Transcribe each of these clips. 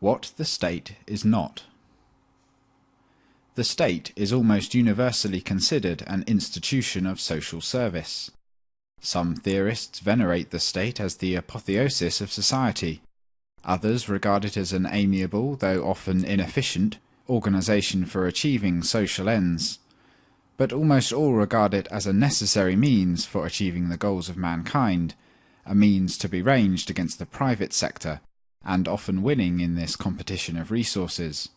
What the state is not. The state is almost universally considered an institution of social service. Some theorists venerate the state as the apotheosis of society. Others regard it as an amiable, though often inefficient, organization for achieving social ends. But almost all regard it as a necessary means for achieving the goals of mankind, a means to be ranged against the private sector, and often winning in this competition of resources.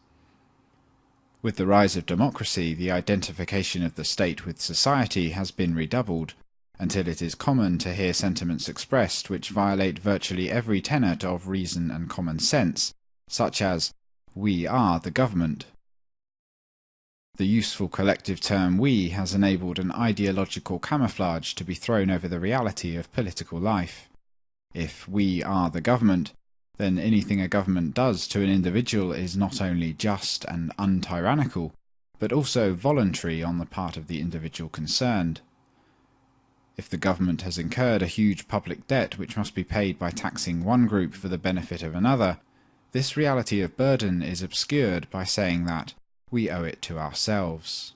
With the rise of democracy, the identification of the state with society has been redoubled, until it is common to hear sentiments expressed which violate virtually every tenet of reason and common sense, such as, "We are the government." The useful collective term "we" has enabled an ideological camouflage to be thrown over the reality of political life. If we are the government, then anything a government does to an individual is not only just and untyrannical, but also voluntary on the part of the individual concerned. If the government has incurred a huge public debt which must be paid by taxing one group for the benefit of another, this reality of burden is obscured by saying that we owe it to ourselves.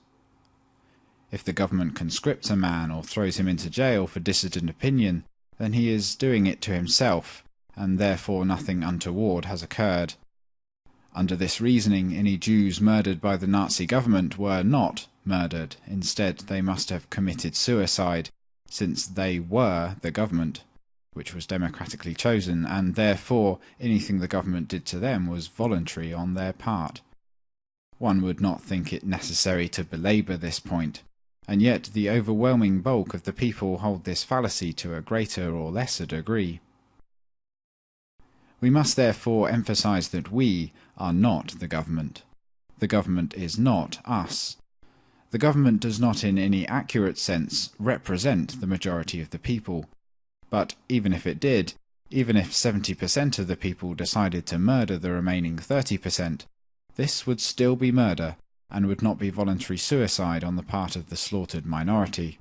If the government conscripts a man or throws him into jail for dissident opinion, then he is doing it to himself, and therefore nothing untoward has occurred. Under this reasoning, any Jews murdered by the Nazi government were not murdered. Instead, they must have committed suicide, since they were the government, which was democratically chosen, and therefore anything the government did to them was voluntary on their part. One would not think it necessary to belabor this point, and yet the overwhelming bulk of the people hold this fallacy to a greater or lesser degree. We must therefore emphasize that we are not the government. The government is not us. The government does not in any accurate sense represent the majority of the people. But even if it did, even if 70% of the people decided to murder the remaining 30%, this would still be murder, and would not be voluntary suicide on the part of the slaughtered minority.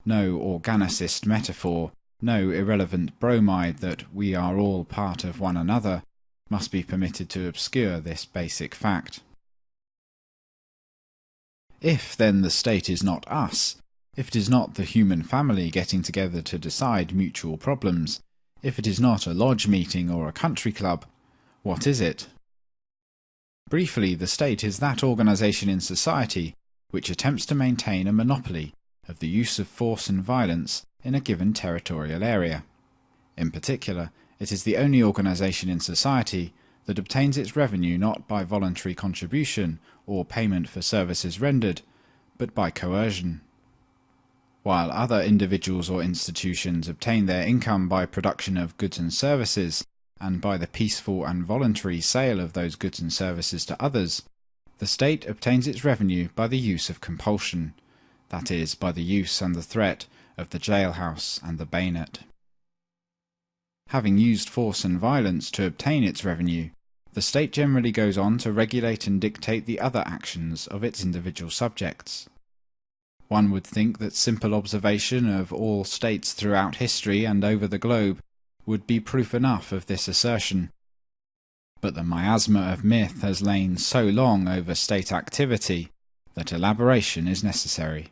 No organicist metaphor, no irrelevant bromide that we are all part of one another, must be permitted to obscure this basic fact. If then the state is not us, if it is not the human family getting together to decide mutual problems, if it is not a lodge meeting or a country club, what is it? Briefly, the state is that organization in society which attempts to maintain a monopoly of the use of force and violence in a given territorial area. In particular, it is the only organization in society that obtains its revenue not by voluntary contribution or payment for services rendered, but by coercion. While other individuals or institutions obtain their income by production of goods and services, and by the peaceful and voluntary sale of those goods and services to others, the state obtains its revenue by the use of compulsion, that is, by the use and the threat of the jailhouse and the bayonet. Having used force and violence to obtain its revenue, the state generally goes on to regulate and dictate the other actions of its individual subjects. One would think that simple observation of all states throughout history and over the globe would be proof enough of this assertion. But the miasma of myth has lain so long over state activity that elaboration is necessary.